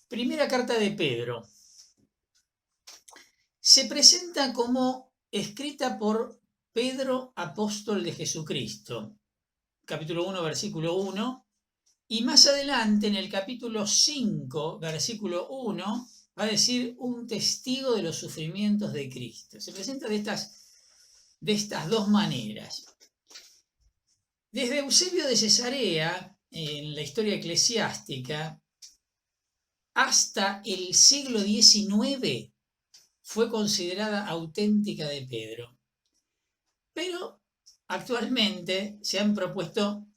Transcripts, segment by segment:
Primera carta de Pedro. Se presenta como escrita por Pedro, apóstol de Jesucristo, capítulo 1, versículo 1, y más adelante en el capítulo 5, versículo 1, va a decir un testigo de los sufrimientos de Cristo. Se presenta de estas dos maneras. Desde Eusebio de Cesarea, en la historia eclesiástica, hasta el siglo XIX fue considerada auténtica de Pedro. Pero actualmente se han propuesto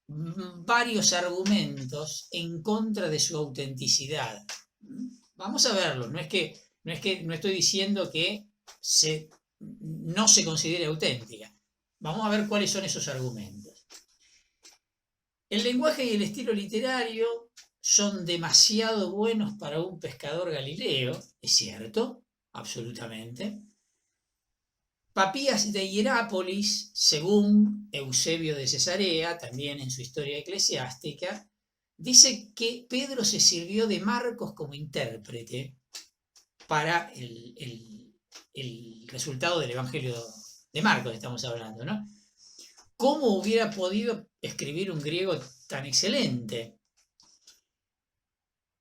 varios argumentos en contra de su autenticidad. Vamos a verlo, no estoy diciendo que no se considere auténtica. Vamos a ver cuáles son esos argumentos. El lenguaje y el estilo literario son demasiado buenos para un pescador galileo, es cierto, absolutamente. Papías de Hierápolis, según Eusebio de Cesarea, también en su historia eclesiástica, dice que Pedro se sirvió de Marcos como intérprete para el resultado del Evangelio de Marcos, estamos hablando, ¿no? ¿Cómo hubiera podido escribir un griego tan excelente?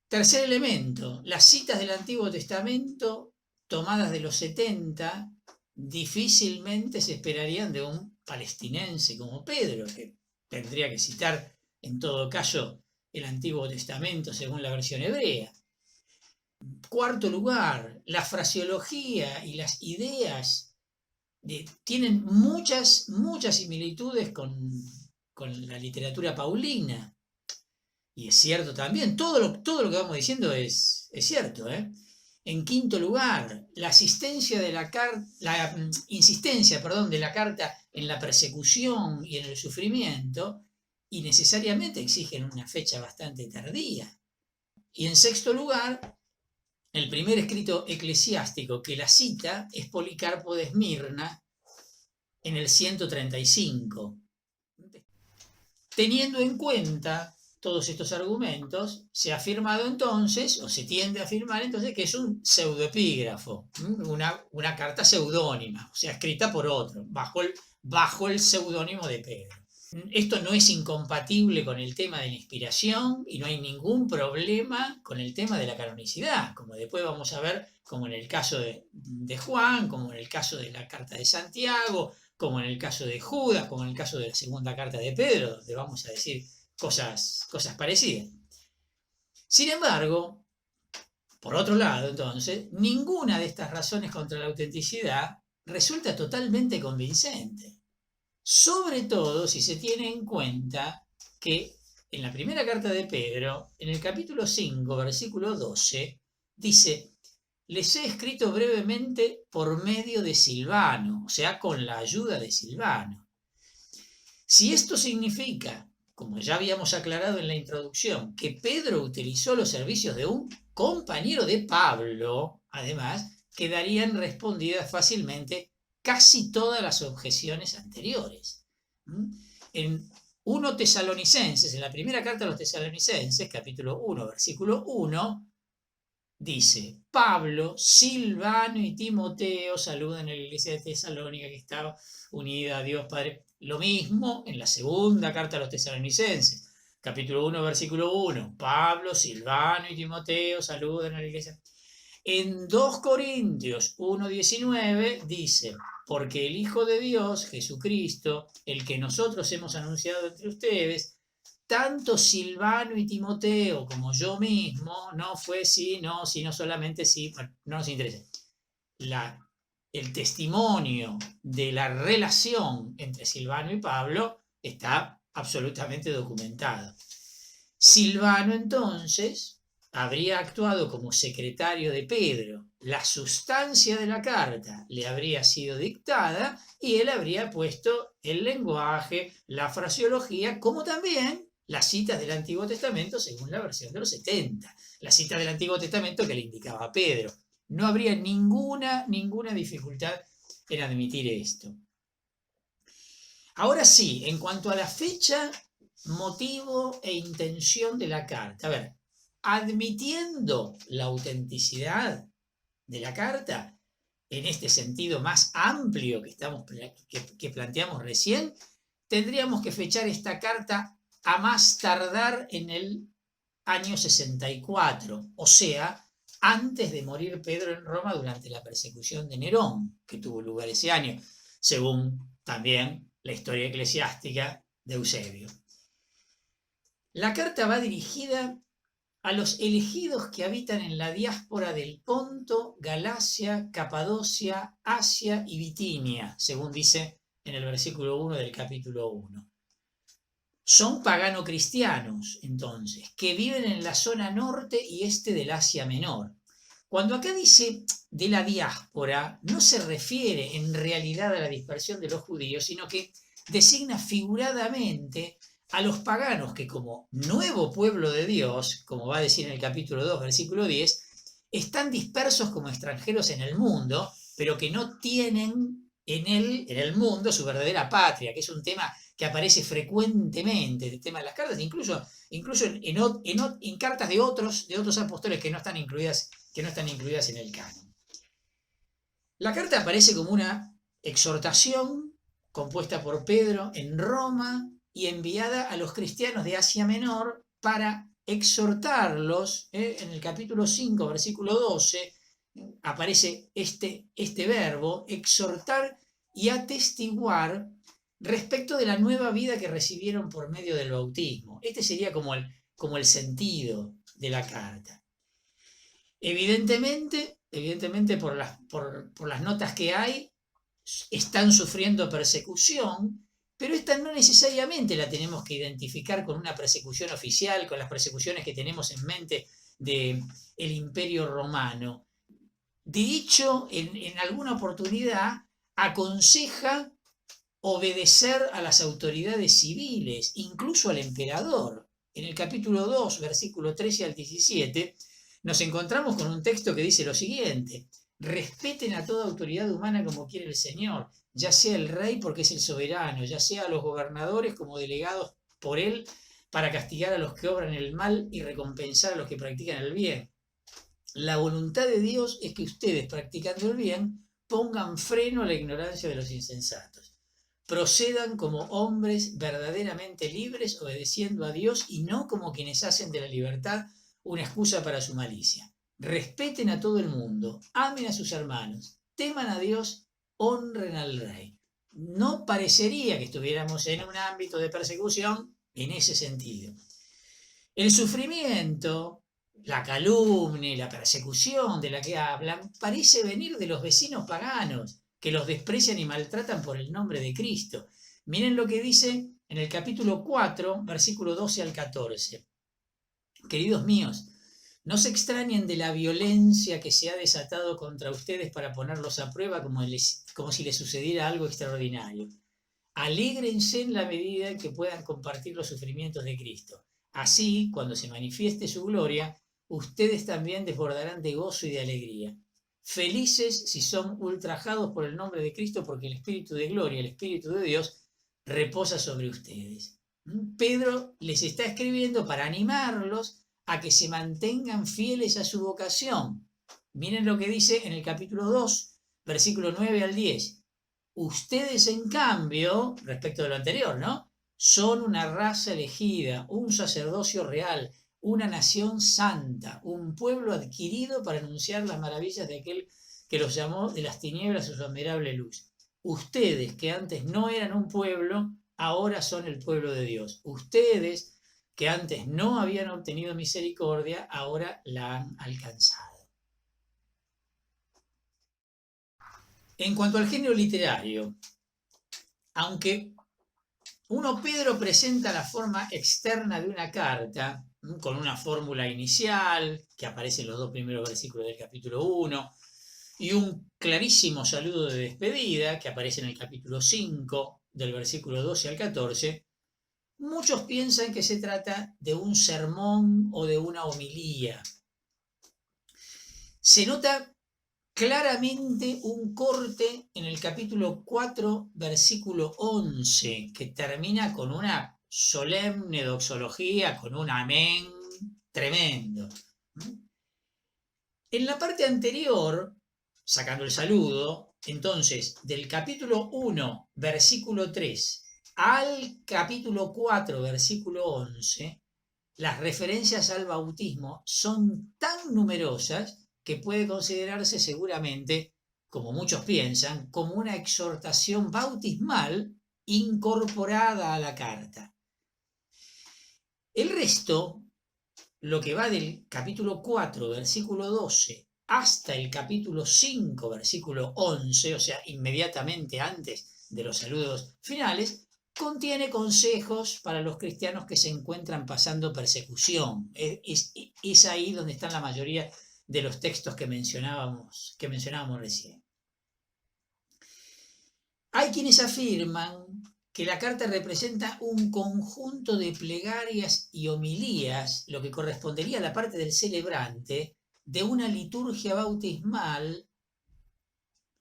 Tercer elemento, las citas del Antiguo Testamento tomadas de los 70 difícilmente se esperarían de un palestinense como Pedro, que tendría que citar en todo caso el Antiguo Testamento según la versión hebrea. Cuarto lugar, la fraseología y las ideas tienen muchas similitudes con la literatura paulina. Y es cierto también, todo lo que vamos diciendo es cierto, ¿eh? En quinto lugar, la insistencia de la carta en la persecución y en el sufrimiento, y necesariamente exigen una fecha bastante tardía. Y en sexto lugar, el primer escrito eclesiástico que la cita es Policarpo de Esmirna en el 135. Teniendo en cuenta todos estos argumentos, se ha afirmado entonces, o se tiende a afirmar entonces, que es un pseudoepígrafo, una carta seudónima, o sea, escrita por otro, bajo el seudónimo de Pedro. Esto no es incompatible con el tema de la inspiración y no hay ningún problema con el tema de la canonicidad, como después vamos a ver, como en el caso de Juan, como en el caso de la carta de Santiago, como en el caso de Judas, como en el caso de la segunda carta de Pedro, donde vamos a decir cosas parecidas. Sin embargo, por otro lado, entonces, ninguna de estas razones contra la autenticidad resulta totalmente convincente. Sobre todo si se tiene en cuenta que en la primera carta de Pedro, en el capítulo 5, versículo 12, dice: les he escrito brevemente por medio de Silvano, o sea, con la ayuda de Silvano. Si esto significa, como ya habíamos aclarado en la introducción, que Pedro utilizó los servicios de un compañero de Pablo, además, quedarían respondidas fácilmente casi todas las objeciones anteriores. En 1 Tesalonicenses, en la primera carta a los Tesalonicenses, capítulo 1, versículo 1, dice: Pablo, Silvano y Timoteo saludan a la iglesia de Tesalónica que estaba unida a Dios Padre. Lo mismo en la segunda carta a los Tesalonicenses, capítulo 1, versículo 1. Pablo, Silvano y Timoteo saludan a la iglesia. En 2 Corintios 1:19 dice: porque el Hijo de Dios, Jesucristo, el que nosotros hemos anunciado entre ustedes, tanto Silvano y Timoteo como yo mismo, no fue sino solamente sí, bueno, no nos interesa. El testimonio de la relación entre Silvano y Pablo está absolutamente documentado. Silvano entonces habría actuado como secretario de Pedro, la sustancia de la carta le habría sido dictada y él habría puesto el lenguaje, la fraseología, como también las citas del Antiguo Testamento según la versión de los 70, las citas del Antiguo Testamento que le indicaba a Pedro. No habría ninguna dificultad en admitir esto. Ahora sí, en cuanto a la fecha, motivo e intención de la carta. A ver, admitiendo la autenticidad de la carta, en este sentido más amplio que planteamos recién, tendríamos que fechar esta carta a más tardar en el año 64, o sea, antes de morir Pedro en Roma durante la persecución de Nerón, que tuvo lugar ese año, según también la historia eclesiástica de Eusebio. La carta va dirigida a los elegidos que habitan en la diáspora del Ponto, Galacia, Capadocia, Asia y Bitinia, según dice en el versículo 1 del capítulo 1. Son pagano-cristianos, entonces, que viven en la zona norte y este del Asia Menor. Cuando acá dice de la diáspora, no se refiere en realidad a la dispersión de los judíos, sino que designa figuradamente a los paganos que como nuevo pueblo de Dios, como va a decir en el capítulo 2, versículo 10, están dispersos como extranjeros en el mundo, pero que no tienen en el mundo su verdadera patria, que es un tema que aparece frecuentemente, el tema de las cartas, incluso en cartas de otros apóstoles que no están incluidas en el canon. La carta aparece como una exhortación compuesta por Pedro en Roma y enviada a los cristianos de Asia Menor para exhortarlos. En el capítulo 5, versículo 12, aparece este verbo, exhortar y atestiguar respecto de la nueva vida que recibieron por medio del bautismo. Este sería como el sentido de la carta. Evidentemente por las notas que hay, están sufriendo persecución, pero esta no necesariamente la tenemos que identificar con una persecución oficial, con las persecuciones que tenemos en mente del Imperio Romano. De hecho, en alguna oportunidad aconseja obedecer a las autoridades civiles, incluso al emperador. En el capítulo 2, versículo 13 al 17, nos encontramos con un texto que dice lo siguiente: respeten a toda autoridad humana como quiere el Señor, ya sea el rey porque es el soberano, ya sea a los gobernadores como delegados por él para castigar a los que obran el mal y recompensar a los que practican el bien. La voluntad de Dios es que ustedes, practicando el bien, pongan freno a la ignorancia de los insensatos. Procedan como hombres verdaderamente libres, obedeciendo a Dios y no como quienes hacen de la libertad una excusa para su malicia. Respeten a todo el mundo, amen a sus hermanos, teman a Dios, honren al rey. No parecería que estuviéramos en un ámbito de persecución en ese sentido. El sufrimiento, la calumnia y la persecución de la que hablan parece venir de los vecinos paganos, que los desprecian y maltratan por el nombre de Cristo. Miren lo que dice en el capítulo 4, versículo 12 al 14. Queridos míos, no se extrañen de la violencia que se ha desatado contra ustedes para ponerlos a prueba como si les sucediera algo extraordinario. Alégrense en la medida en que puedan compartir los sufrimientos de Cristo. Así, cuando se manifieste su gloria, ustedes también desbordarán de gozo y de alegría. Felices si son ultrajados por el nombre de Cristo, porque el Espíritu de gloria, el Espíritu de Dios, reposa sobre ustedes. Pedro les está escribiendo para animarlos a que se mantengan fieles a su vocación. Miren lo que dice en el capítulo 2, versículo 9 al 10. Ustedes, en cambio, respecto de lo anterior, ¿no?, son una raza elegida, un sacerdocio real, una nación santa, un pueblo adquirido para anunciar las maravillas de aquel que los llamó de las tinieblas a su admirable luz. Ustedes, que antes no eran un pueblo, ahora son el pueblo de Dios. Ustedes, que antes no habían obtenido misericordia, ahora la han alcanzado. En cuanto al género literario, aunque Pedro presenta la forma externa de una carta, con una fórmula inicial, que aparece en los 2 primeros versículos del capítulo 1, y un clarísimo saludo de despedida, que aparece en el capítulo 5, del versículo 12 al 14, muchos piensan que se trata de un sermón o de una homilía. Se nota claramente un corte en el capítulo 4, versículo 11, que termina con una solemne doxología, con un amén tremendo. En la parte anterior, sacando el saludo, entonces, del capítulo 1, versículo 3, al capítulo 4, versículo 11, las referencias al bautismo son tan numerosas que puede considerarse seguramente, como muchos piensan, como una exhortación bautismal incorporada a la carta. El resto, lo que va del capítulo 4, versículo 12, hasta el capítulo 5, versículo 11, o sea, inmediatamente antes de los saludos finales, contiene consejos para los cristianos que se encuentran pasando persecución. Es ahí donde están la mayoría de los textos que mencionábamos recién. Hay quienes afirman que la carta representa un conjunto de plegarias y homilías, lo que correspondería a la parte del celebrante, de una liturgia bautismal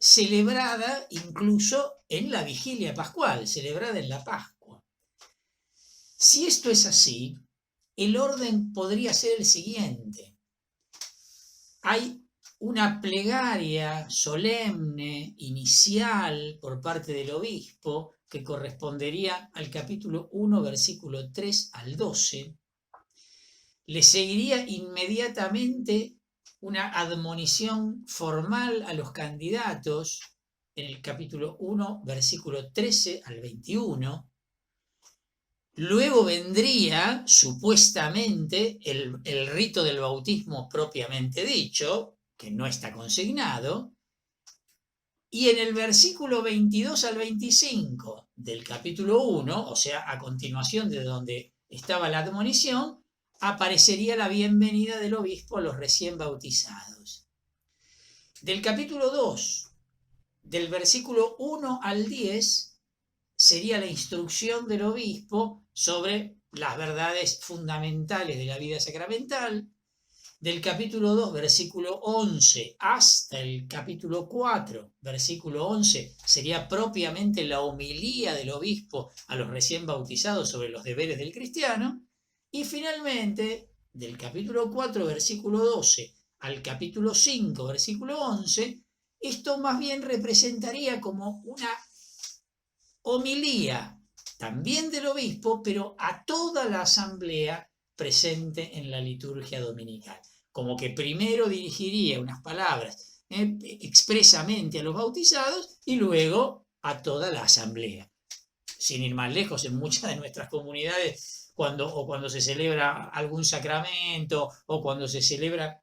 celebrada incluso en la vigilia pascual, celebrada en la Pascua. Si esto es así, el orden podría ser el siguiente. Hay una plegaria solemne, inicial, por parte del obispo, que correspondería al capítulo 1, versículo 3 al 12. Le seguiría inmediatamente una admonición formal a los candidatos en el capítulo 1, versículo 13 al 21. Luego vendría, supuestamente, el rito del bautismo propiamente dicho, que no está consignado, y en el versículo 22 al 25 del capítulo 1, o sea, a continuación de donde estaba la admonición, aparecería la bienvenida del obispo a los recién bautizados. Del capítulo 2, del versículo 1 al 10, sería la instrucción del obispo sobre las verdades fundamentales de la vida sacramental. Del capítulo 2, versículo 11, hasta el capítulo 4, versículo 11, sería propiamente la homilía del obispo a los recién bautizados sobre los deberes del cristiano. Y finalmente, del capítulo 4, versículo 12, al capítulo 5, versículo 11, esto más bien representaría como una homilía también del obispo, pero a toda la asamblea presente en la liturgia dominical. Como que primero dirigiría unas palabras expresamente a los bautizados y luego a toda la asamblea. Sin ir más lejos, en muchas de nuestras comunidades, cuando se celebra algún sacramento o cuando se celebra,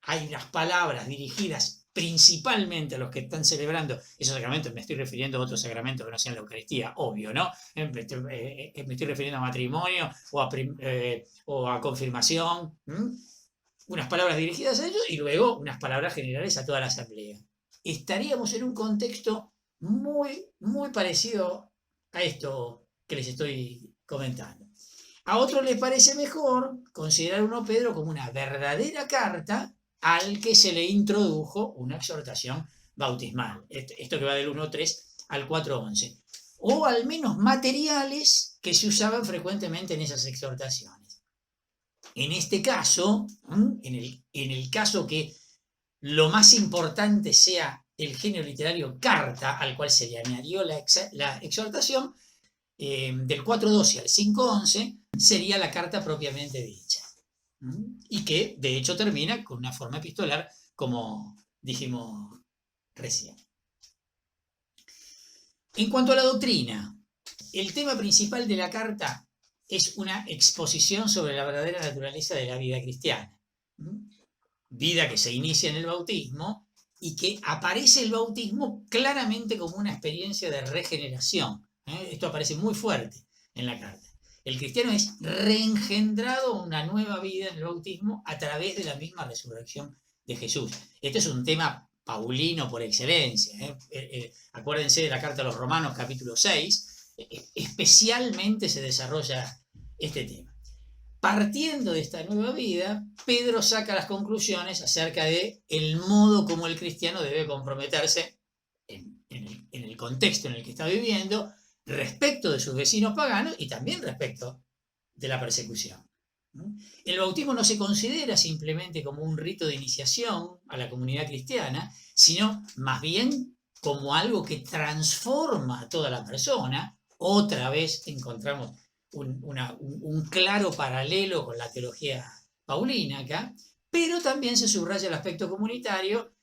hay unas palabras dirigidas principalmente a los que están celebrando esos sacramentos. Me estoy refiriendo a otros sacramentos que no sean la Eucaristía, obvio, ¿no? Me estoy refiriendo a matrimonio o a confirmación. Unas palabras dirigidas a ellos y luego unas palabras generales a toda la asamblea. Estaríamos en un contexto muy, muy parecido a esto que les estoy comentando. A otros les parece mejor considerar 1 Pedro como una verdadera carta al que se le introdujo una exhortación bautismal. Esto que va del 1.3 al 4.11. O al menos materiales que se usaban frecuentemente en esas exhortaciones. En este caso, en el caso que lo más importante sea el género literario carta, al cual se le añadió la exhortación, del 4.12 al 5.11 sería la carta propiamente dicha. Y que de hecho termina con una forma epistolar, como dijimos recién. En cuanto a la doctrina, el tema principal de la carta es una exposición sobre la verdadera naturaleza de la vida cristiana. Vida que se inicia en el bautismo y que aparece el bautismo claramente como una experiencia de regeneración. Esto aparece muy fuerte en la carta. El cristiano es reengendrado a una nueva vida en el bautismo a través de la misma resurrección de Jesús. Este es un tema paulino por excelencia. Acuérdense de la carta a los Romanos, capítulo 6, especialmente se desarrolla este tema. Partiendo de esta nueva vida, Pedro saca las conclusiones acerca de el modo como el cristiano debe comprometerse en el contexto en el que está viviendo respecto de sus vecinos paganos y también respecto de la persecución. El bautismo no se considera simplemente como un rito de iniciación a la comunidad cristiana, sino más bien como algo que transforma a toda la persona. Otra vez encontramos un claro paralelo con la teología paulina acá, pero también se subraya el aspecto comunitario,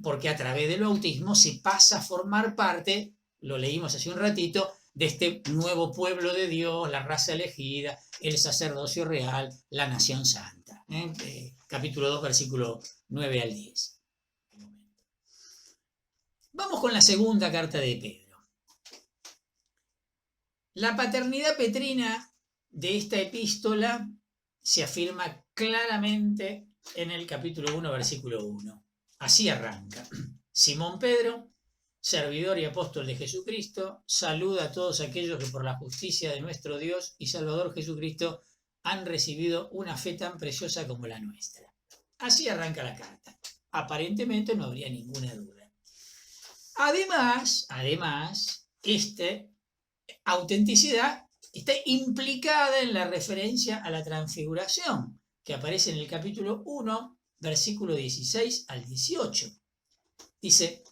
porque a través del bautismo se pasa a formar parte, lo leímos hace un ratito, de este nuevo pueblo de Dios, la raza elegida, el sacerdocio real, la nación santa. Capítulo 2, versículo 9 al 10. Vamos con la segunda carta de Pedro. La paternidad petrina de esta epístola se afirma claramente en el capítulo 1, versículo 1. Así arranca. Simón Pedro, servidor y apóstol de Jesucristo, saluda a todos aquellos que por la justicia de nuestro Dios y Salvador Jesucristo han recibido una fe tan preciosa como la nuestra. Así arranca la carta. Aparentemente no habría ninguna duda. Además, esta autenticidad está implicada en la referencia a la transfiguración, que aparece en el capítulo 1, versículo 16 al 18. Dice: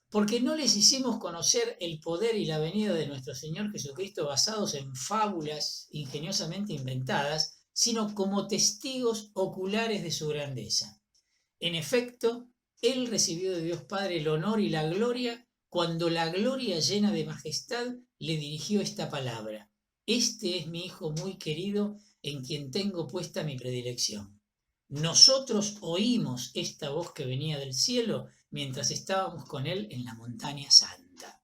porque no les hicimos conocer el poder y la venida de nuestro Señor Jesucristo basados en fábulas ingeniosamente inventadas, sino como testigos oculares de su grandeza. En efecto, Él recibió de Dios Padre el honor y la gloria cuando la gloria llena de majestad le dirigió esta palabra: este es mi Hijo muy querido, en quien tengo puesta mi predilección. Nosotros oímos esta voz que venía del cielo mientras estábamos con él en la montaña santa.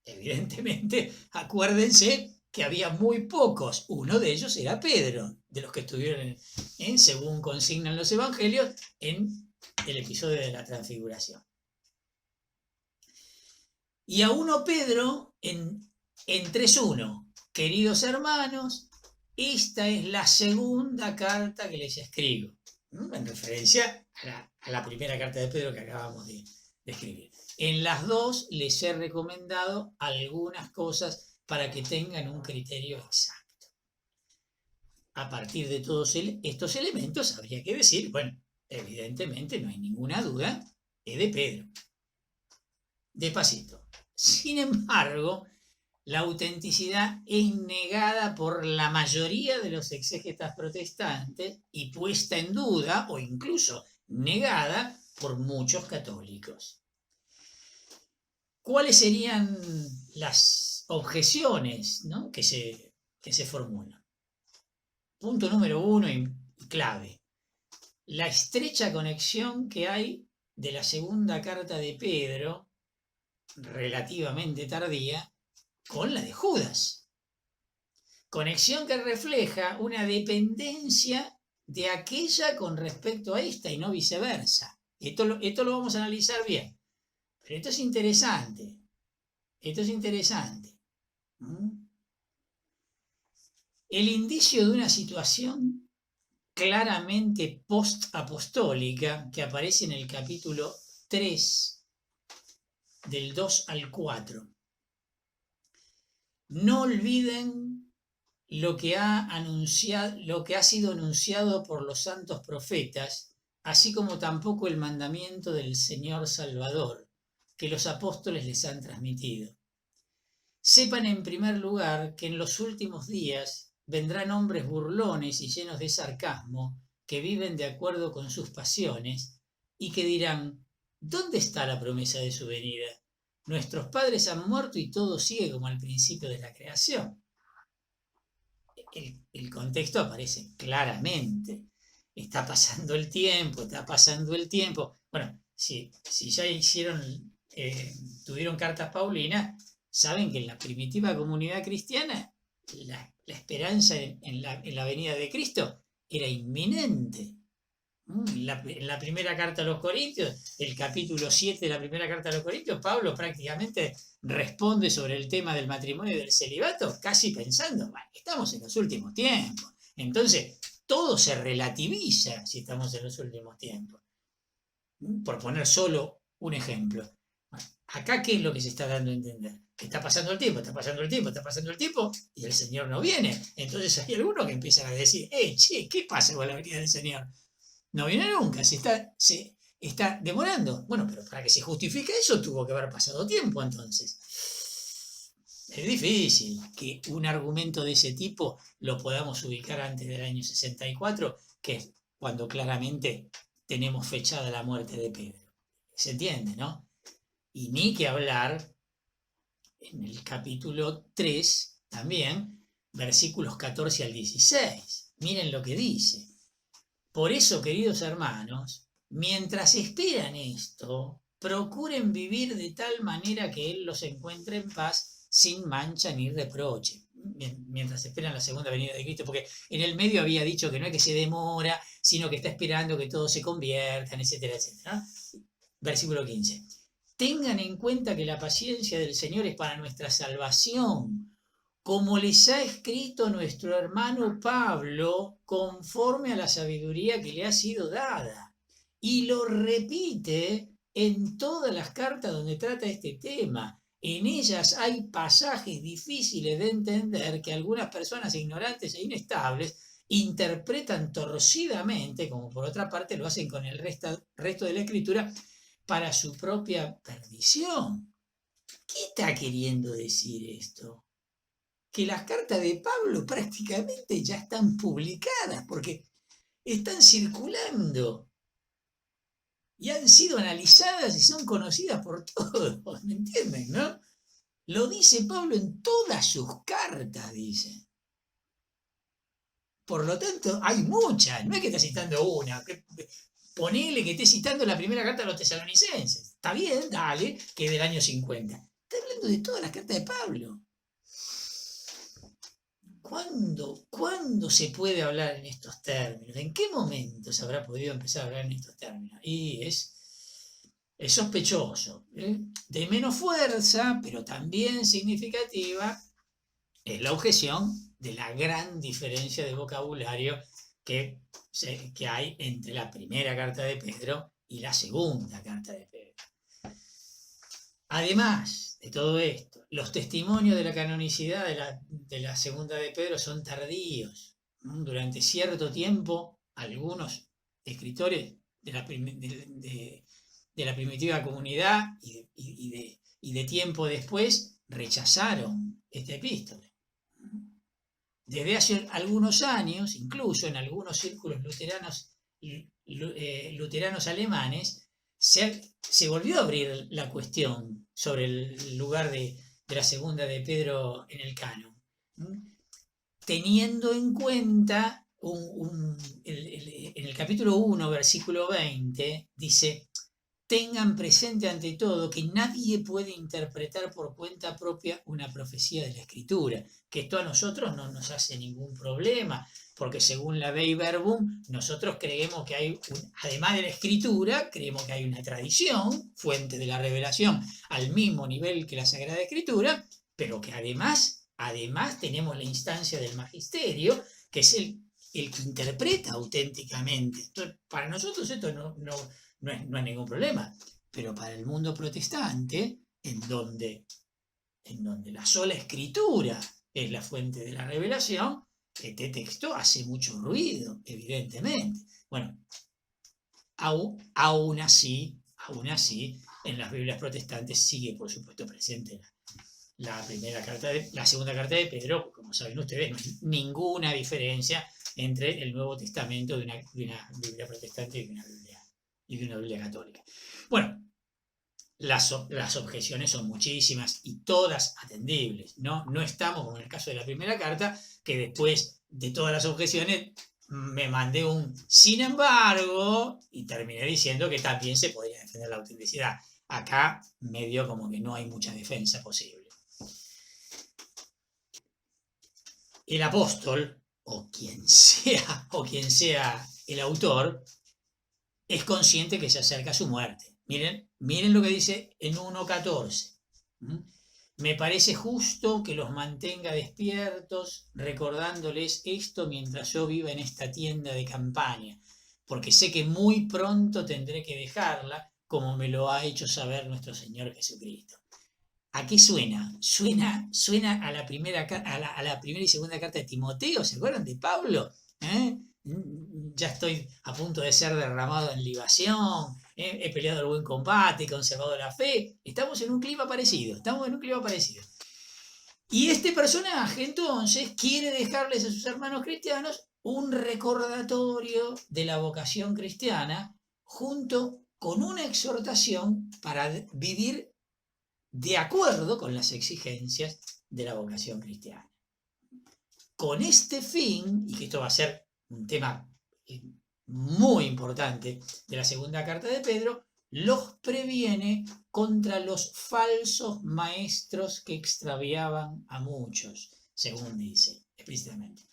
Evidentemente, acuérdense que había muy pocos. Uno de ellos era Pedro, de los que estuvieron, según consignan los evangelios, en el episodio de la transfiguración. Y a 1 Pedro en 3:1. Queridos hermanos, esta es la segunda carta que les escribo, en referencia a la primera carta de Pedro que acabamos de escribir. En las dos les he recomendado algunas cosas para que tengan un criterio exacto. A partir de todos estos elementos habría que decir, bueno, evidentemente no hay ninguna duda, es de Pedro. Despacito. Sin embargo, la autenticidad es negada por la mayoría de los exégetas protestantes y puesta en duda o incluso negada por muchos católicos. ¿Cuáles serían las objeciones, ¿no?, que se formulan? Punto número 1 y clave: la estrecha conexión que hay de la segunda carta de Pedro, relativamente tardía, con la de Judas. Conexión que refleja una dependencia de aquella con respecto a esta y no viceversa. Esto lo vamos a analizar bien. Pero esto es interesante. El indicio de una situación claramente post-apostólica que aparece en el capítulo 3, del 2 al 4. No olviden lo que ha sido anunciado por los santos profetas, así como tampoco el mandamiento del Señor Salvador, que los apóstoles les han transmitido. Sepan en primer lugar que en los últimos días vendrán hombres burlones y llenos de sarcasmo, que viven de acuerdo con sus pasiones, y que dirán: ¿dónde está la promesa de su venida? Nuestros padres han muerto y todo sigue como al principio de la creación. El contexto aparece claramente. Está pasando el tiempo. Bueno, si ya tuvieron cartas paulinas, saben que en la primitiva comunidad cristiana la esperanza en la venida de Cristo era inminente. En la primera carta a los Corintios, el capítulo 7 de la primera carta a los Corintios, Pablo prácticamente responde sobre el tema del matrimonio y del celibato, casi pensando: bueno, estamos en los últimos tiempos. Entonces, todo se relativiza si estamos en los últimos tiempos. Por poner solo un ejemplo. Bueno, acá, ¿qué es lo que se está dando a entender? que está pasando el tiempo, está pasando el tiempo, está pasando el tiempo, y el Señor no viene. Entonces hay algunos que empiezan a decir, che, ¿qué pasa con la venida del Señor? No viene nunca, se está demorando. Bueno, pero para que se justifique eso tuvo que haber pasado tiempo entonces. Es difícil que un argumento de ese tipo lo podamos ubicar antes del año 64, que es cuando claramente tenemos fechada la muerte de Pedro. ¿Se entiende, no? Y ni que hablar en el capítulo 3 también, versículos 14 al 16. Miren lo que dice. Por eso, queridos hermanos, mientras esperan esto, procuren vivir de tal manera que Él los encuentre en paz, sin mancha ni reproche. Mientras esperan la segunda venida de Cristo, porque en el medio había dicho que no es que se demora, sino que está esperando que todos se conviertan, etcétera, etcétera. Versículo 15. Tengan en cuenta que la paciencia del Señor es para nuestra salvación, como les ha escrito nuestro hermano Pablo, conforme a la sabiduría que le ha sido dada. Y lo repite en todas las cartas donde trata este tema. En ellas hay pasajes difíciles de entender que algunas personas ignorantes e inestables interpretan torcidamente, como por otra parte lo hacen con el resto de la Escritura, para su propia perdición. ¿Qué está queriendo decir esto? Que las cartas de Pablo prácticamente ya están publicadas porque están circulando y han sido analizadas y son conocidas por todos, ¿me entienden, no? Lo dice Pablo en todas sus cartas, dice. Por lo tanto, hay muchas, no es que está citando una. Ponele que esté citando la primera carta de los tesalonicenses. Está bien, dale, que es del año 50. Está hablando de todas las cartas de Pablo. ¿Cuándo se puede hablar en estos términos? ¿En qué momento se habrá podido empezar a hablar en estos términos? Y es sospechoso. De menos fuerza, pero también significativa, es la objeción de la gran diferencia de vocabulario que hay entre la primera carta de Pedro y la segunda carta de Pedro. Además de todo esto, los testimonios de la canonicidad de la segunda de Pedro son tardíos. Durante cierto tiempo, algunos escritores de la primitiva comunidad y de tiempo después rechazaron esta epístola. Desde hace algunos años, incluso en algunos círculos luteranos alemanes, se volvió a abrir la cuestión sobre el lugar de la segunda de Pedro en el canon, teniendo en cuenta, en el capítulo 1, versículo 20, dice: tengan presente ante todo que nadie puede interpretar por cuenta propia una profecía de la Escritura, que esto a nosotros no nos hace ningún problema, porque según la Dei Verbum, nosotros creemos que hay, además de la Escritura, creemos que hay una tradición, fuente de la revelación, al mismo nivel que la Sagrada Escritura, pero que además tenemos la instancia del magisterio, que es el que interpreta auténticamente. Entonces, para nosotros esto no es ningún problema, pero para el mundo protestante, en donde la sola Escritura es la fuente de la revelación, este texto hace mucho ruido, evidentemente. Bueno, aún así, en las Biblias protestantes sigue, por supuesto, presente la segunda carta de Pedro. Como saben ustedes, no hay ninguna diferencia entre el Nuevo Testamento de una Biblia protestante y de una Biblia católica. Bueno, las objeciones son muchísimas y todas atendibles, ¿no? No estamos como en el caso de la primera carta, que después de todas las objeciones me mandé un sin embargo y terminé diciendo que también se podría defender la autenticidad. Acá medio como que no hay mucha defensa posible. El apóstol, o quien sea el autor, es consciente que se acerca a su muerte. Miren lo que dice en 1.14. Me parece justo que los mantenga despiertos, recordándoles esto mientras yo viva en esta tienda de campaña, porque sé que muy pronto tendré que dejarla, como me lo ha hecho saber nuestro Señor Jesucristo. ¿A qué suena? Suena a la primera y segunda carta de Timoteo, ¿se acuerdan de Pablo? ¿Eh? Ya estoy a punto de ser derramado en libación, he peleado el buen combate, he conservado la fe. Estamos en un clima parecido, Y este personaje entonces quiere dejarles a sus hermanos cristianos un recordatorio de la vocación cristiana junto con una exhortación para vivir de acuerdo con las exigencias de la vocación cristiana. Con este fin, y que esto va a ser un tema muy importante de la segunda carta de Pedro, los previene contra los falsos maestros que extraviaban a muchos, según dice explícitamente.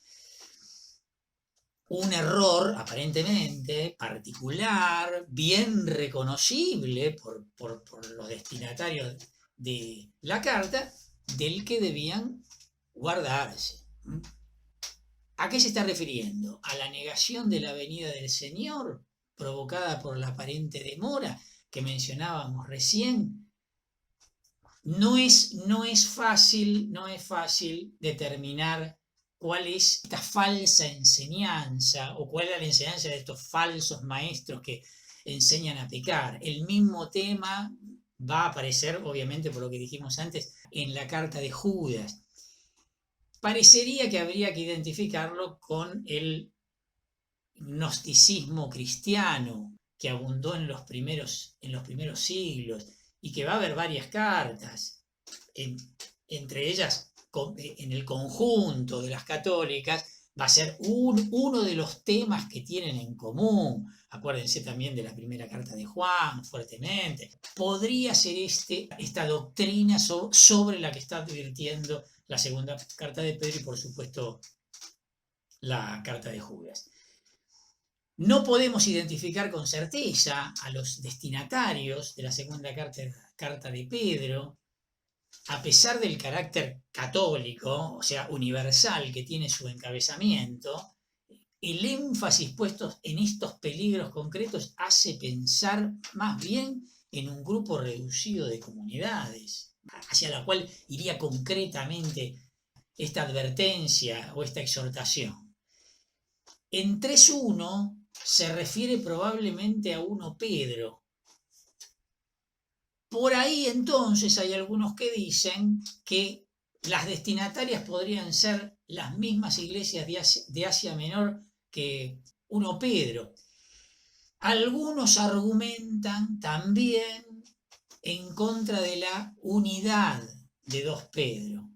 Un error aparentemente particular, bien reconocible por los destinatarios de la carta, del que debían guardarse. ¿A qué se está refiriendo? ¿A la negación de la venida del Señor provocada por la aparente demora que mencionábamos recién? No es fácil determinar cuál es esta falsa enseñanza o cuál es la enseñanza de estos falsos maestros que enseñan a pecar. El mismo tema va a aparecer, obviamente, por lo que dijimos antes, en la carta de Judas. Parecería que habría que identificarlo con el gnosticismo cristiano que abundó en los primeros siglos y que va a haber varias cartas, entre ellas en el conjunto de las católicas, va a ser uno de los temas que tienen en común. Acuérdense también de la primera carta de Juan, fuertemente. Podría ser esta doctrina sobre la que está advirtiendo la segunda carta de Pedro y, por supuesto, la carta de Judas. No podemos identificar con certeza a los destinatarios de la segunda carta de Pedro, a pesar del carácter católico, o sea, universal que tiene su encabezamiento. El énfasis puesto en estos peligros concretos hace pensar más bien en un grupo reducido de comunidades, hacia la cual iría concretamente esta advertencia o esta exhortación. En 3.1 se refiere probablemente a 1 Pedro. Por ahí entonces hay algunos que dicen que las destinatarias podrían ser las mismas iglesias de Asia Menor que 1 Pedro. Algunos argumentan también en contra de la unidad de 2 Pedro.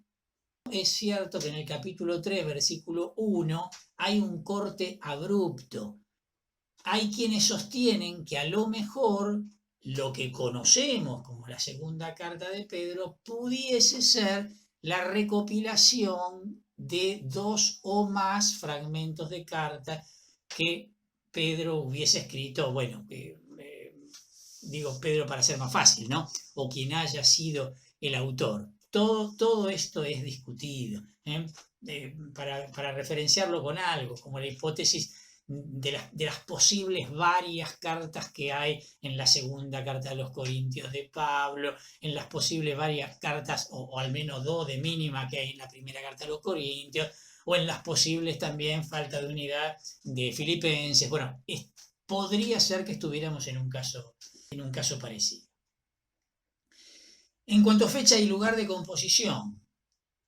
Es cierto que en el capítulo 3, versículo 1, hay un corte abrupto. Hay quienes sostienen que a lo mejor lo que conocemos como la segunda carta de Pedro pudiese ser la recopilación de 2 o más fragmentos de carta que Pedro hubiese escrito, bueno, digo Pedro para ser más fácil, ¿no? O quien haya sido el autor. Todo esto es discutido, para referenciarlo con algo, como la hipótesis de las posibles varias cartas que hay en la segunda carta de los Corintios de Pablo, en las posibles varias cartas, o al menos 2 de mínima que hay en la primera carta de los Corintios, o en las posibles también falta de unidad de Filipenses. Bueno, podría ser que estuviéramos en un caso parecido. En cuanto a fecha y lugar de composición,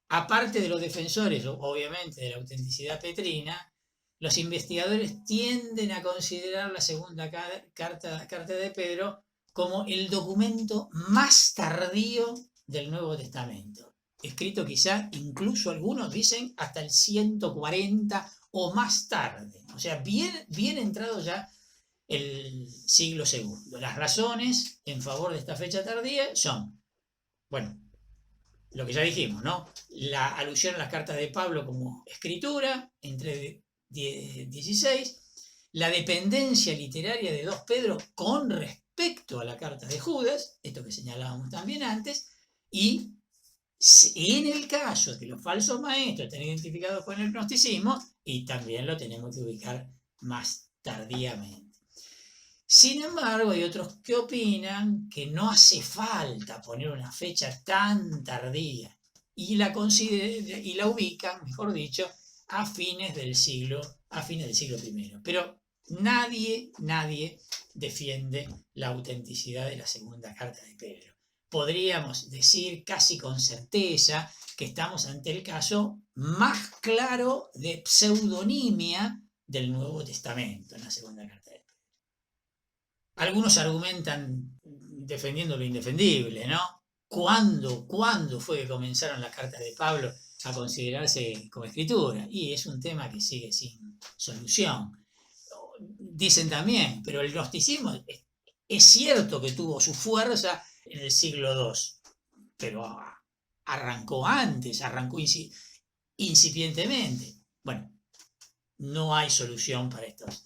aparte de los defensores, obviamente, de la autenticidad petrina, los investigadores tienden a considerar la segunda carta de Pedro como el documento más tardío del Nuevo Testamento, escrito quizá, incluso algunos dicen, hasta el 140 o más tarde, o sea, bien entrado ya el siglo II. Las razones en favor de esta fecha tardía son, bueno, lo que ya dijimos, ¿no? La alusión a las cartas de Pablo como escritura, entre 16, la dependencia literaria de 2 Pedro con respecto a la carta de Judas, esto que señalábamos también antes, y en el caso de que los falsos maestros estén identificados con el gnosticismo, y también lo tenemos que ubicar más tardíamente. Sin embargo, hay otros que opinan que no hace falta poner una fecha tan tardía y la ubican, mejor dicho, a fines del siglo I. Pero nadie defiende la autenticidad de la segunda carta de Pedro. Podríamos decir casi con certeza que estamos ante el caso más claro de pseudonimia del Nuevo Testamento en la segunda carta de Pedro. Algunos argumentan defendiendo lo indefendible, ¿no? ¿Cuándo fue que comenzaron las cartas de Pablo a considerarse como escritura? Y es un tema que sigue sin solución. Dicen también, pero el gnosticismo es cierto que tuvo su fuerza en el siglo II, pero arrancó antes, arrancó incipientemente. Bueno, no hay solución para estos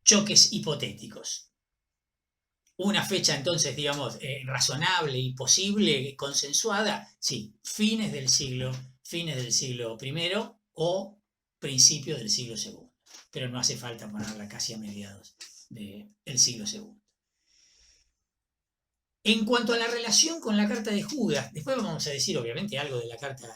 choques hipotéticos. Una fecha entonces, digamos, razonable y posible, consensuada, sí, fines del siglo I o principios del siglo II. Pero no hace falta ponerla casi a mediados del siglo II. En cuanto a la relación con la carta de Judas, después vamos a decir obviamente algo de la carta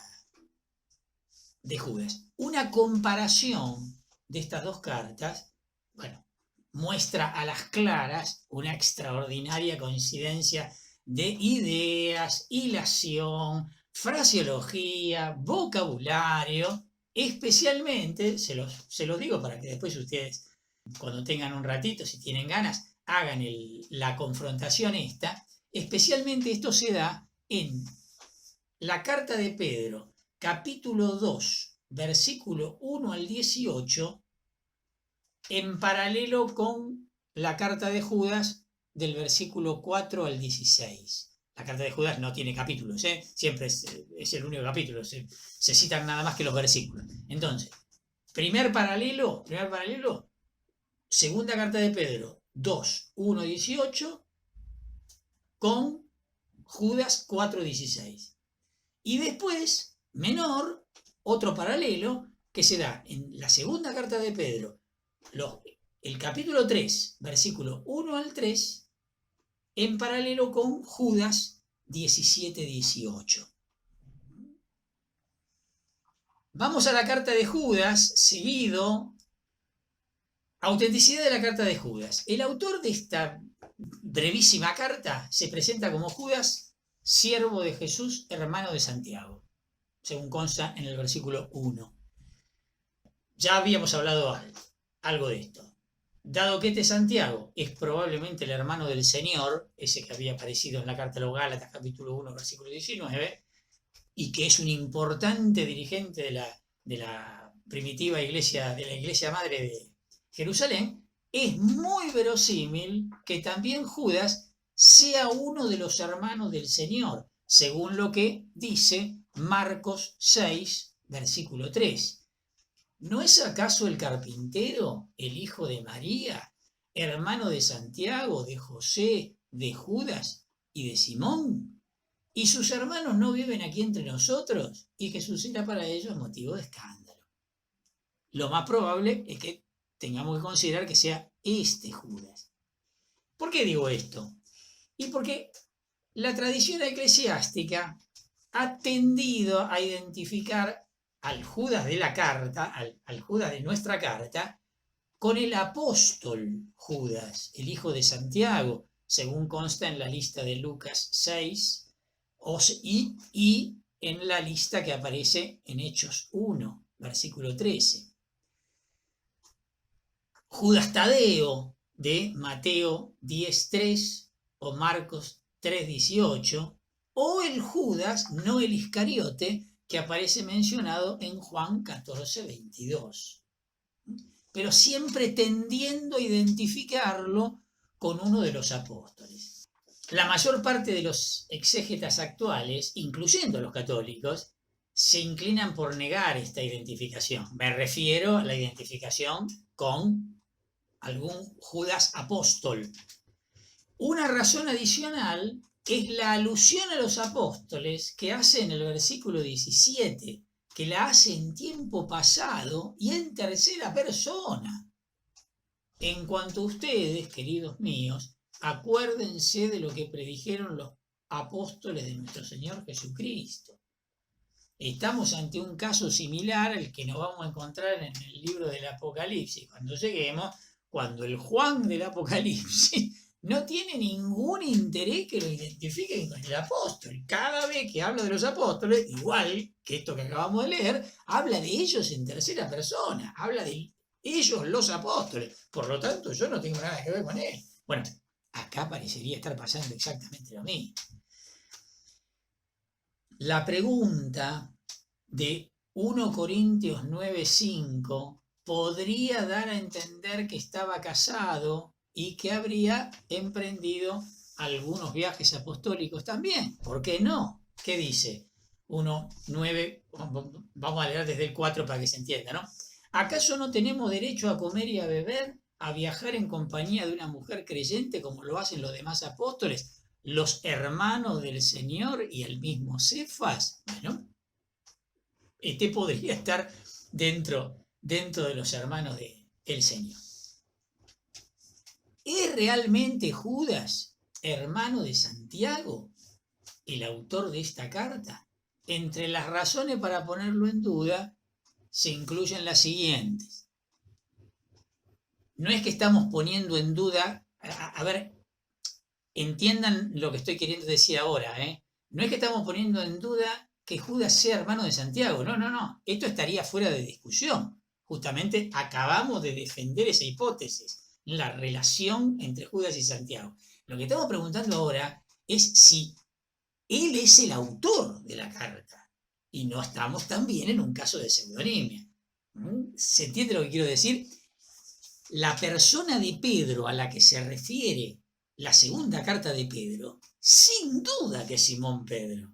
de Judas. Una comparación de estas dos cartas, bueno, muestra a las claras una extraordinaria coincidencia de ideas, hilación, fraseología, vocabulario, especialmente, se los digo para que después ustedes, cuando tengan un ratito, si tienen ganas, hagan la confrontación esta. Especialmente esto se da en la carta de Pedro, capítulo 2, versículo 1 al 18, en paralelo con la carta de Judas del versículo 4 al 16. La carta de Judas no tiene capítulos, siempre es el único capítulo, se citan nada más que los versículos. Entonces, primer paralelo, segunda carta de Pedro, 2, 1, 18, con Judas 4, 16. Y después, menor, otro paralelo que se da en la segunda carta de Pedro, el capítulo 3, versículo 1 al 3, en paralelo con Judas 17, 18. Vamos a la carta de Judas, seguido, autenticidad de la carta de Judas. El autor de esta brevísima carta se presenta como Judas, siervo de Jesús, hermano de Santiago, según consta en el versículo 1. Ya habíamos hablado algo de esto. Dado que este Santiago es probablemente el hermano del Señor, ese que había aparecido en la carta a los Gálatas, capítulo 1, versículo 19, y que es un importante dirigente de la primitiva iglesia, de la iglesia madre de Jerusalén, es muy verosímil que también Judas sea uno de los hermanos del Señor, según lo que dice Marcos 6, versículo 3. ¿No es acaso el carpintero, el hijo de María, hermano de Santiago, de José, de Judas y de Simón? ¿Y sus hermanos no viven aquí entre nosotros? Y Jesús era para ellos motivo de escándalo. Lo más probable es que tengamos que considerar que sea este Judas. ¿Por qué digo esto? Y porque la tradición eclesiástica ha tendido a identificar al Judas de la carta, al Judas de nuestra carta, con el apóstol Judas, el hijo de Santiago, según consta en la lista de Lucas 6 y en la lista que aparece en Hechos 1, versículo 13. Judas Tadeo de Mateo 10:3 o Marcos 3:18, o el Judas, no el Iscariote, que aparece mencionado en Juan 14:22. Pero siempre tendiendo a identificarlo con uno de los apóstoles. La mayor parte de los exégetas actuales, incluyendo los católicos, se inclinan por negar esta identificación. Me refiero a la identificación con algún Judas apóstol. Una razón adicional es la alusión a los apóstoles que hace en el versículo 17, que la hace en tiempo pasado y en tercera persona. En cuanto a ustedes, queridos míos, acuérdense de lo que predijeron los apóstoles de nuestro Señor Jesucristo. Estamos ante un caso similar al que nos vamos a encontrar en el libro del Apocalipsis, cuando lleguemos, cuando el Juan del Apocalipsis no tiene ningún interés que lo identifiquen con el apóstol. Cada vez que habla de los apóstoles, igual que esto que acabamos de leer, habla de ellos en tercera persona, habla de ellos los apóstoles. Por lo tanto, yo no tengo nada que ver con él. Bueno, acá parecería estar pasando exactamente lo mismo. La pregunta de 1 Corintios 9:5 podría dar a entender que estaba casado y que habría emprendido algunos viajes apostólicos también. ¿Por qué no? ¿Qué dice? 1:9, vamos a leer desde el 4 para que se entienda, ¿no? ¿Acaso no tenemos derecho a comer y a beber, a viajar en compañía de una mujer creyente como lo hacen los demás apóstoles, los hermanos del Señor y el mismo Cefas? Bueno, este podría estar dentro de los hermanos del Señor. ¿Es realmente Judas, hermano de Santiago, el autor de esta carta? Entre las razones para ponerlo en duda se incluyen las siguientes. No es que estamos poniendo en duda, a ver, entiendan lo que estoy queriendo decir ahora, ¿eh? No es que estamos poniendo en duda que Judas sea hermano de Santiago, no, esto estaría fuera de discusión. Justamente acabamos de defender esa hipótesis, la relación entre Judas y Santiago. Lo que estamos preguntando ahora es si él es el autor de la carta y no estamos también en un caso de pseudonimia. ¿Se entiende lo que quiero decir? La persona de Pedro a la que se refiere la segunda carta de Pedro, sin duda que es Simón Pedro.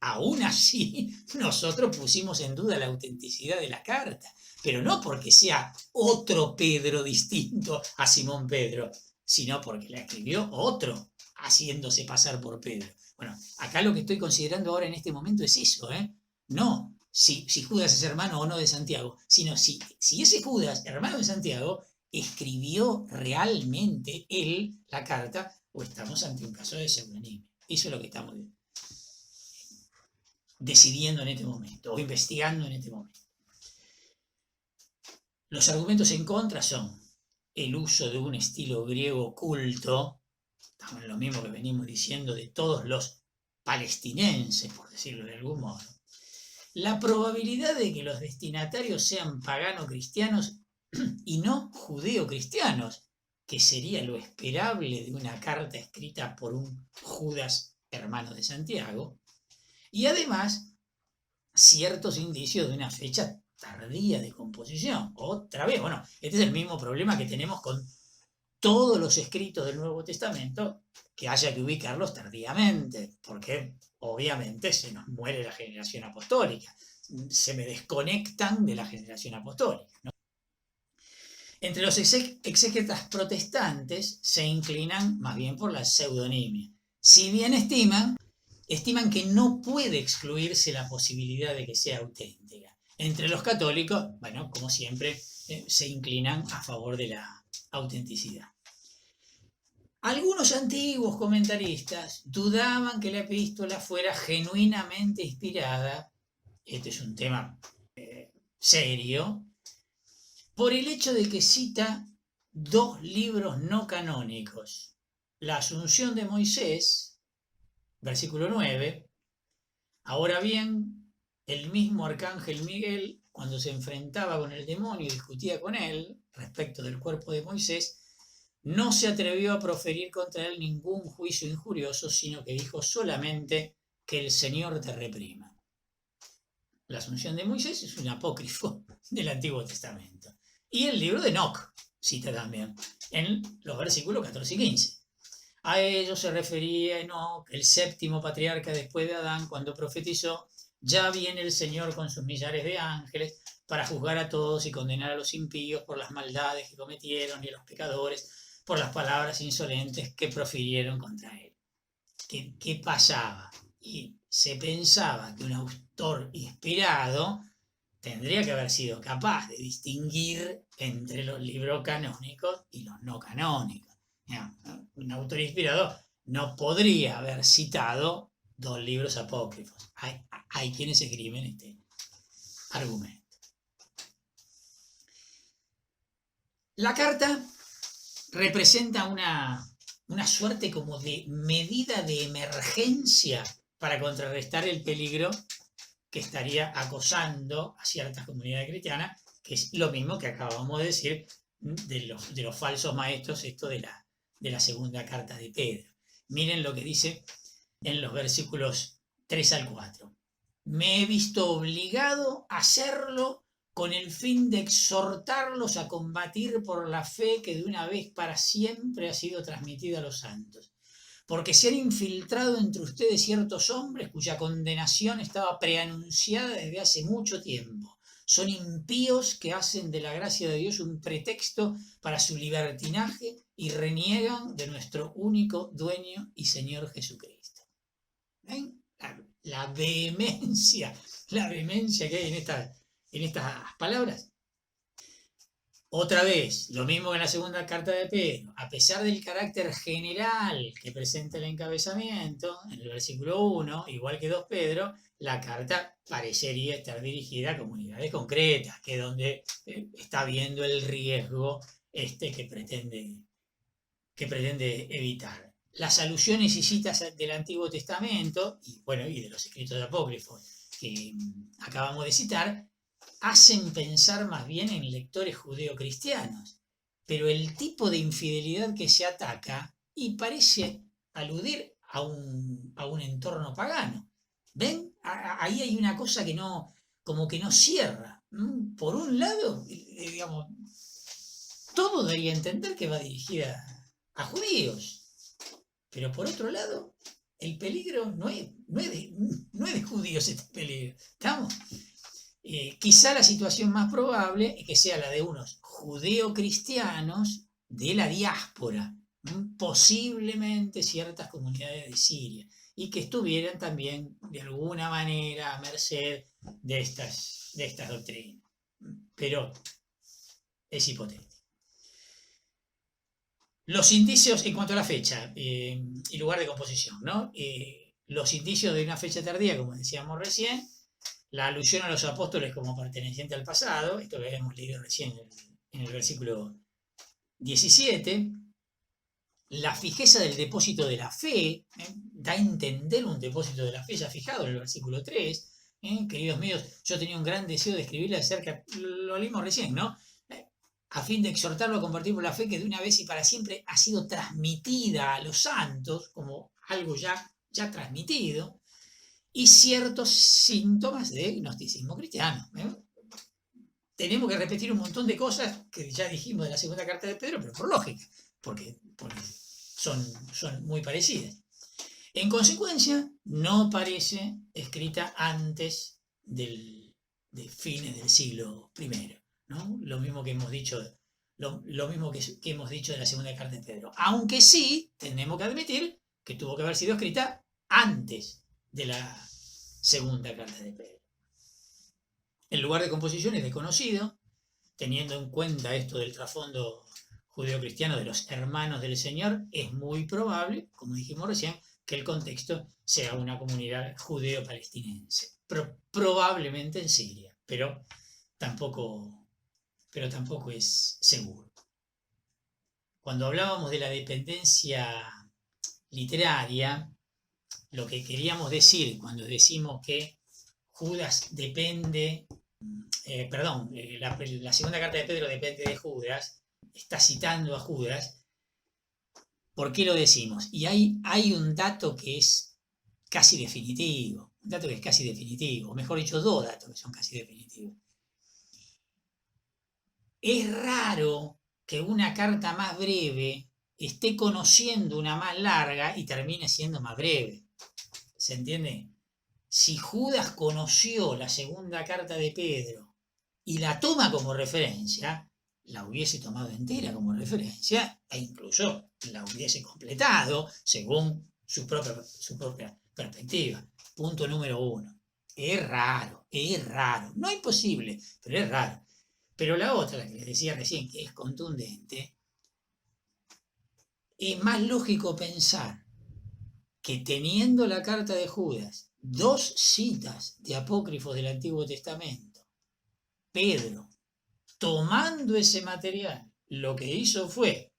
Aún así, nosotros pusimos en duda la autenticidad de la carta, pero no porque sea otro Pedro distinto a Simón Pedro, sino porque la escribió otro, haciéndose pasar por Pedro. Bueno, acá lo que estoy considerando ahora en este momento es eso, ¿eh? No si Judas es hermano o no de Santiago, sino si ese Judas, hermano de Santiago, escribió realmente él la carta o estamos ante un caso de pseudonimia. Eso es lo que estamos decidiendo en este momento o investigando en este momento. Los argumentos en contra son el uso de un estilo griego culto, estamos en lo mismo que venimos diciendo de todos los palestinenses, por decirlo de algún modo. La probabilidad de que los destinatarios sean pagano-cristianos y no judeo-cristianos, que sería lo esperable de una carta escrita por un Judas, hermano de Santiago, y además ciertos indicios de una fecha tardía de composición. Otra vez, bueno, este es el mismo problema que tenemos con todos los escritos del Nuevo Testamento, que haya que ubicarlos tardíamente, porque obviamente se nos muere la generación apostólica, se me desconectan de la generación apostólica, ¿no? Entre los exégetas protestantes se inclinan más bien por la pseudonimia, si bien estiman que no puede excluirse la posibilidad de que sea auténtica. Entre los católicos, bueno, como siempre, se inclinan a favor de la autenticidad. Algunos antiguos comentaristas dudaban que la epístola fuera genuinamente inspirada, este es un tema serio, por el hecho de que cita dos libros no canónicos, la Asunción de Moisés, versículo 9, ahora bien, el mismo arcángel Miguel, cuando se enfrentaba con el demonio y discutía con él respecto del cuerpo de Moisés, no se atrevió a proferir contra él ningún juicio injurioso, sino que dijo solamente que el Señor te reprima. La Asunción de Moisés es un apócrifo del Antiguo Testamento. Y el libro de Enoc cita también, en los versículos 14 y 15. A ello se refería Enoc, el séptimo patriarca después de Adán, cuando profetizó: ya viene el Señor con sus millares de ángeles para juzgar a todos y condenar a los impíos por las maldades que cometieron y a los pecadores por las palabras insolentes que profirieron contra él. ¿Qué pasaba? Y se pensaba que un autor inspirado tendría que haber sido capaz de distinguir entre los libros canónicos y los no canónicos. Un autor inspirador no podría haber citado 2 libros apócrifos. Hay quienes escriben este argumento. La carta representa una suerte como de medida de emergencia para contrarrestar el peligro que estaría acosando a ciertas comunidades cristianas, que es lo mismo que acabamos de decir de los falsos maestros, esto de la segunda carta de Pedro. Miren lo que dice en los versículos 3 al 4. Me he visto obligado a hacerlo con el fin de exhortarlos a combatir por la fe que de una vez para siempre ha sido transmitida a los santos. Porque se han infiltrado entre ustedes ciertos hombres cuya condenación estaba preanunciada desde hace mucho tiempo. Son impíos que hacen de la gracia de Dios un pretexto para su libertinaje y reniegan de nuestro único dueño y Señor Jesucristo. ¿Ven? La vehemencia que hay en estas palabras. Otra vez, lo mismo que en la segunda carta de Pedro, a pesar del carácter general que presenta el encabezamiento, en el versículo 1, igual que 2 Pedro, la carta parecería estar dirigida a comunidades concretas, que es donde está viendo el riesgo que pretende evitar. Las alusiones y citas del Antiguo Testamento, y de los escritos apócrifos que acabamos de citar, hacen pensar más bien en lectores judeocristianos, pero el tipo de infidelidad que se ataca y parece aludir a un entorno pagano. ¿Ven? Ahí hay una cosa que como que no cierra. Por un lado, digamos, todo daría a entender que va dirigida a judíos, pero por otro lado, el peligro no es de judíos este peligro. ¿Estamos? Quizá la situación más probable es que sea la de unos judeocristianos de la diáspora, posiblemente ciertas comunidades de Siria, y que estuvieran también de alguna manera a merced de estas doctrinas. Pero es hipotético. Los indicios en cuanto a la fecha y lugar de composición, ¿no? Los indicios de una fecha tardía, como decíamos recién, la alusión a los apóstoles como perteneciente al pasado, esto que hemos leído recién en el versículo 17, la fijeza del depósito de la fe, da a entender un depósito de la fe ya fijado en el versículo 3, queridos míos, yo tenía un gran deseo de escribirle acerca, lo leímos recién, ¿no? A fin de exhortarlo a compartir por la fe que de una vez y para siempre ha sido transmitida a los santos, como algo ya transmitido, y ciertos síntomas de gnosticismo cristiano. Tenemos que repetir un montón de cosas que ya dijimos de la segunda carta de Pedro, pero por lógica, porque son muy parecidas. En consecuencia, no parece escrita antes de fines del siglo I, ¿no? Lo mismo que hemos dicho, lo mismo que hemos dicho de la segunda carta de Pedro. Aunque sí, tenemos que admitir que tuvo que haber sido escrita antes de la segunda carta de Pedro. El lugar de composición es desconocido, teniendo en cuenta esto del trasfondo judeocristiano de los hermanos del Señor, es muy probable, como dijimos recién, que el contexto sea una comunidad judeo-palestinense, probablemente en Siria, pero tampoco es seguro. Cuando hablábamos de la dependencia literaria, lo que queríamos decir cuando decimos que Judas depende, la segunda carta de Pedro depende de Judas, está citando a Judas. ¿Por qué lo decimos? Y hay un dato que es casi definitivo, o mejor dicho, 2 datos que son casi definitivos. Es raro que una carta más breve esté conociendo una más larga y termine siendo más breve. ¿Se entiende? Si Judas conoció la segunda carta de Pedro y la toma como referencia, la hubiese tomado entera como referencia e incluso la hubiese completado según su propia perspectiva. Punto número 1. Es raro. Es raro, no imposible, pero es raro. Pero la otra, la que les decía recién, que es contundente, es más lógico pensar que teniendo la carta de Judas, dos citas de apócrifos del Antiguo Testamento, Pedro, tomando ese material, lo que hizo fue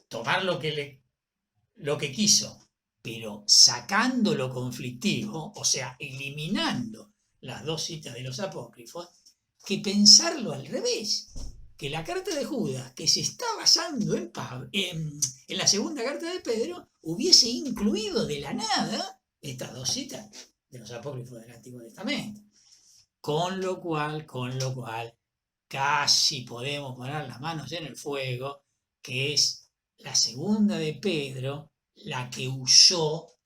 tomar lo que quiso, pero sacando lo conflictivo, o sea, eliminando las dos citas de los apócrifos, que pensarlo al revés, que la carta de Judas, que se está basando en la segunda carta de Pedro, hubiese incluido de la nada estas dos citas de los apócrifos del Antiguo Testamento. Con lo cual, casi podemos poner las manos en el fuego, que es la segunda de Pedro la que usó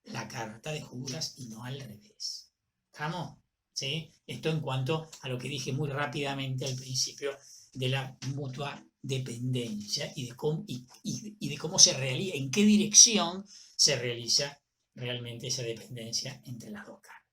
la carta de Judas y no al revés. ¿Estamos? ¿Sí? Esto en cuanto a lo que dije muy rápidamente al principio de la mutua dependencia y de cómo se realiza, en qué dirección se realiza realmente esa dependencia entre las dos cartas.